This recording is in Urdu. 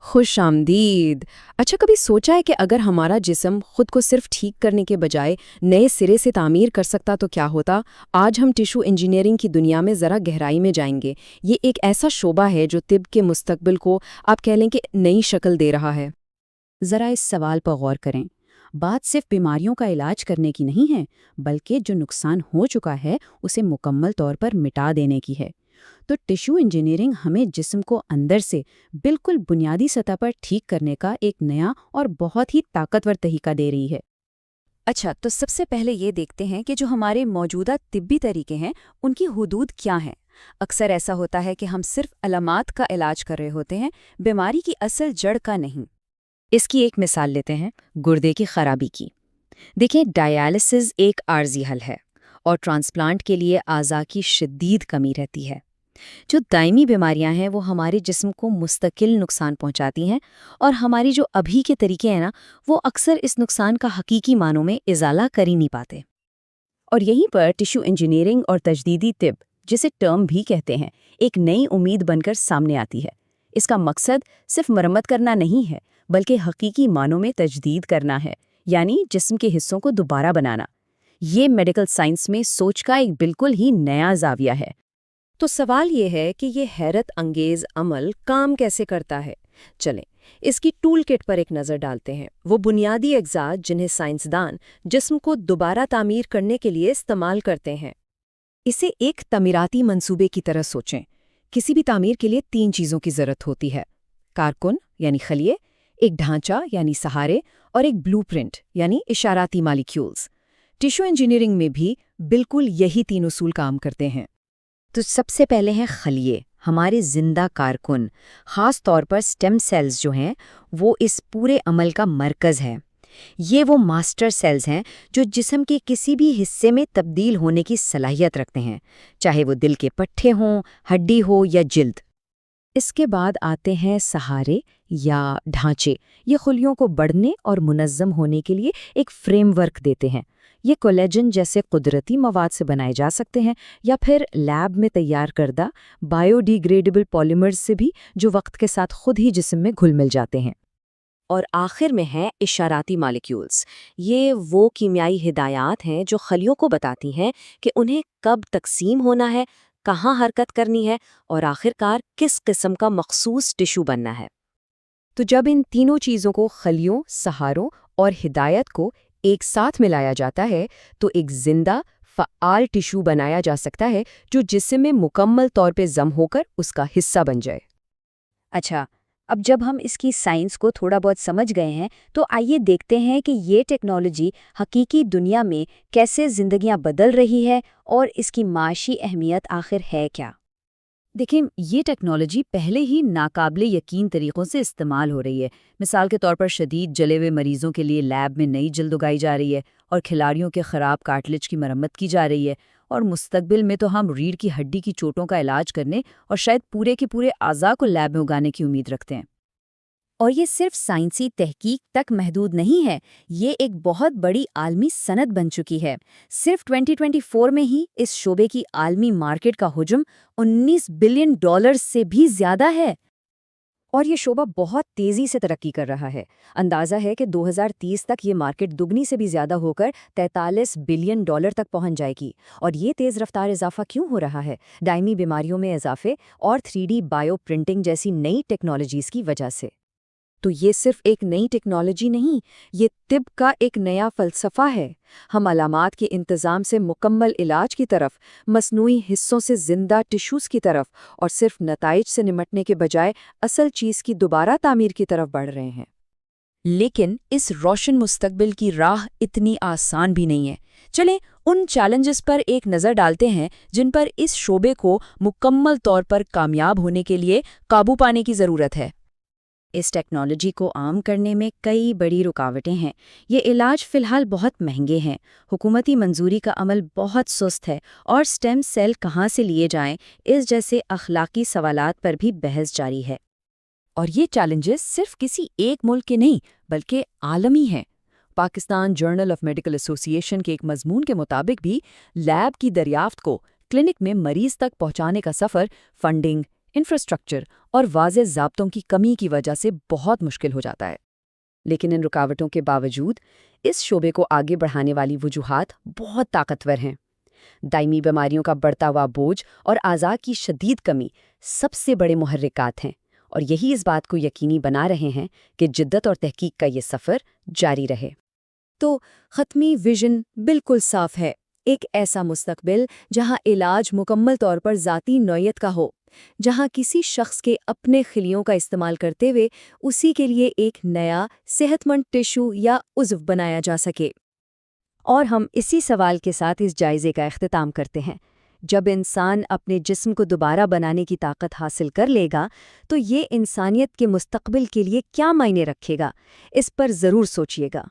خوش آمدید۔ اچھا، کبھی سوچا ہے کہ اگر ہمارا جسم خود کو صرف ٹھیک کرنے کے بجائے نئے سرے سے تعمیر کر سکتا تو کیا ہوتا؟ آج ہم ٹیشو انجینئرنگ کی دنیا میں ذرا گہرائی میں جائیں گے۔ یہ ایک ایسا شعبہ ہے جو طب کے مستقبل کو آپ کہہ لیں کہ نئی شکل دے رہا ہے۔ ذرا اس سوال پر غور کریں۔ بات صرف بیماریوں کا علاج کرنے کی نہیں ہے، بلکہ جو نقصان ہو چکا ہے اسے مکمل طور پر مٹا دینے کی ہے۔ تو ٹیشو انجینئرنگ ہمیں جسم کو اندر سے بالکل بنیادی سطح پر ٹھیک کرنے کا ایک نیا اور بہت ہی طاقتور طریقہ دے رہی ہے۔ اچھا، تو سب سے پہلے یہ دیکھتے ہیں کہ جو ہمارے موجودہ طبی طریقے ہیں ان کی حدود کیا ہیں۔ اکثر ایسا ہوتا ہے کہ ہم صرف علامات کا علاج کر رہے ہوتے ہیں، بیماری کی اصل جڑ کا نہیں۔ اس کی ایک مثال لیتے ہیں، گردے کی خرابی کی۔ دیکھیں، ڈائیالسس ایک عارضی حل ہے اور ٹرانسپلانٹ کے لیے اعضاء کی شدید کمی رہتی ہے۔ جو دائمی بیماریاں ہیں وہ ہمارے جسم کو مستقل نقصان پہنچاتی ہیں، اور ہماری جو ابھی کے طریقے ہیں وہ اکثر اس نقصان کا حقیقی معنوں میں ازالہ کر ہی نہیں پاتے۔ اور یہیں پر ٹیشو انجینئرنگ اور تجدیدی طب، جسے ٹرم بھی کہتے ہیں، ایک نئی امید بن کر سامنے آتی ہے۔ اس کا مقصد صرف مرمت کرنا نہیں ہے، بلکہ حقیقی معنوں میں تجدید کرنا ہے، یعنی جسم کے حصوں کو دوبارہ بنانا۔ یہ میڈیکل سائنس میں سوچ کا ایک بالکل ہی نیا زاویہ ہے۔ تو سوال یہ ہے کہ یہ حیرت انگیز عمل کام کیسے کرتا ہے؟ چلیں اس کی ٹول کٹ پر ایک نظر ڈالتے ہیں، وہ بنیادی اجزاء جنہیں سائنسدان جسم کو دوبارہ تعمیر کرنے کے لیے استعمال کرتے ہیں۔ اسے ایک تعمیراتی منصوبے کی طرح سوچیں۔ کسی بھی تعمیر کے لیے 3 چیزوں کی ضرورت ہوتی ہے: کارکن یعنی خلیے، ایک ڈھانچہ یعنی سہارے، اور ایک بلو پرنٹ یعنی اشاراتی مالیکیولز۔ ٹیشو انجینئرنگ میں بھی بالکل یہی 3 اصول کام کرتے ہیں۔ تو سب سے پہلے ہیں خلیے، ہمارے زندہ کارکن۔ خاص طور پر سٹیم سیلز جو ہیں وہ اس پورے عمل کا مرکز ہے۔ یہ وہ ماسٹر سیلز ہیں جو جسم کے کسی بھی حصے میں تبدیل ہونے کی صلاحیت رکھتے ہیں، چاہے وہ دل کے پٹھے ہوں، ہڈی ہو یا جلد۔ اس کے بعد آتے ہیں سہارے یا ڈھانچے۔ یہ خلیوں کو بڑھنے اور منظم ہونے کے لیے ایک فریم ورک دیتے ہیں۔ یہ کولیجن جیسے قدرتی مواد سے بنائے جا سکتے ہیں، یا پھر لیب میں تیار کردہ بایو ڈی گریڈیبل پالیمرز سے بھی، جو وقت کے ساتھ خود ہی جسم میں گھل مل جاتے ہیں۔ اور آخر میں ہیں اشاراتی مالیکیولز۔ یہ وہ کیمیائی ہدایات ہیں جو خلیوں کو بتاتی ہیں کہ انہیں کب تقسیم ہونا ہے، کہاں حرکت کرنی ہے، اور آخرکار کس قسم کا مخصوص ٹیشو بننا ہے۔ تو جب ان تینوں چیزوں کو، خلیوں، سہاروں اور ہدایت کو، ایک ساتھ ملایا جاتا ہے تو ایک زندہ، فعال ٹیشو بنایا جا سکتا ہے جو جسم میں مکمل طور پہ ضم ہو کر اس کا حصہ بن جائے۔ اچھا، اب جب ہم اس کی سائنس کو تھوڑا بہت سمجھ گئے ہیں تو آئیے دیکھتے ہیں کہ یہ ٹیکنالوجی حقیقی دنیا میں کیسے زندگیاں بدل رہی ہے، اور اس کی معاشی اہمیت آخر ہے کیا۔ دیکھیں، یہ ٹیکنالوجی پہلے ہی ناقابل یقین طریقوں سے استعمال ہو رہی ہے۔ مثال کے طور پر شدید جلے ہوئے مریضوں کے لیے لیب میں نئی جلد اگائی جا رہی ہے، اور کھلاڑیوں کے خراب کارٹلیج کی مرمت کی جا رہی ہے، اور مستقبل میں تو ہم ریڑھ کی ہڈی کی چوٹوں کا علاج کرنے اور شاید پورے کے پورے اعضاء کو لیب میں اگانے کی امید رکھتے ہیں۔ اور یہ صرف سائنسی تحقیق تک محدود نہیں ہے، یہ ایک بہت بڑی عالمی صنعت بن چکی ہے۔ صرف 2024 میں ہی اس شعبے کی عالمی مارکیٹ کا حجم $19 بلین سے بھی زیادہ ہے، اور یہ شعبہ بہت تیزی سے ترقی کر رہا ہے۔ اندازہ ہے کہ 2030 تک یہ مارکیٹ دگنی سے بھی زیادہ ہو کر $43 بلین تک پہنچ جائے گی۔ اور یہ تیز رفتار اضافہ کیوں ہو رہا ہے؟ دائمی بیماریوں میں اضافے اور 3D بائیو پرنٹنگ جیسی نئی ٹیکنالوجیز کی وجہ سے۔ تو یہ صرف ایک نئی ٹیکنالوجی نہیں، یہ طب کا ایک نیا فلسفہ ہے۔ ہم علامات کے انتظام سے مکمل علاج کی طرف، مصنوعی حصوں سے زندہ ٹیشوز کی طرف، اور صرف نتائج سے نمٹنے کے بجائے اصل چیز کی دوبارہ تعمیر کی طرف بڑھ رہے ہیں۔ لیکن اس روشن مستقبل کی راہ اتنی آسان بھی نہیں ہے۔ چلیں ان چیلنجز پر ایک نظر ڈالتے ہیں جن پر اس شعبے کو مکمل طور پر کامیاب ہونے کے لیے قابو پانے کی ضرورت ہے۔ اس ٹیکنالوجی کو عام کرنے میں کئی بڑی رکاوٹیں ہیں۔ یہ علاج فی الحال بہت مہنگے ہیں، حکومتی منظوری کا عمل بہت سست ہے، اور سٹیم سیل کہاں سے لیے جائیں، اس جیسے اخلاقی سوالات پر بھی بحث جاری ہے۔ اور یہ چیلنجز صرف کسی ایک ملک کے نہیں بلکہ عالمی ہیں۔ پاکستان جرنل آف میڈیکل ایسوسی ایشن کے ایک مضمون کے مطابق بھی لیب کی دریافت کو کلینک میں مریض تک پہنچانے کا سفر فنڈنگ، انفراسٹرکچر اور واضح ضابطوں کی کمی کی وجہ سے بہت مشکل ہو جاتا ہے۔ لیکن ان رکاوٹوں کے باوجود اس شعبے کو آگے بڑھانے والی وجوہات بہت طاقتور ہیں۔ دائمی بیماریوں کا بڑھتا ہوا بوجھ اور اعضاء کی شدید کمی سب سے بڑے محرکات ہیں، اور یہی اس بات کو یقینی بنا رہے ہیں کہ جدت اور تحقیق کا یہ سفر جاری رہے۔ تو ختمی ویژن بالکل صاف ہے، ایک ایسا مستقبل جہاں علاج مکمل طور پر ذاتی نوعیت کا ہو، جہاں کسی شخص کے اپنے خلیوں کا استعمال کرتے ہوئے اسی کے لیے ایک نیا صحت مند ٹشو یا عضو بنایا جا سکے۔ اور ہم اسی سوال کے ساتھ اس جائزے کا اختتام کرتے ہیں۔ جب انسان اپنے جسم کو دوبارہ بنانے کی طاقت حاصل کر لے گا تو یہ انسانیت کے مستقبل کے لیے کیا معنی رکھے گا؟ اس پر ضرور سوچیے گا۔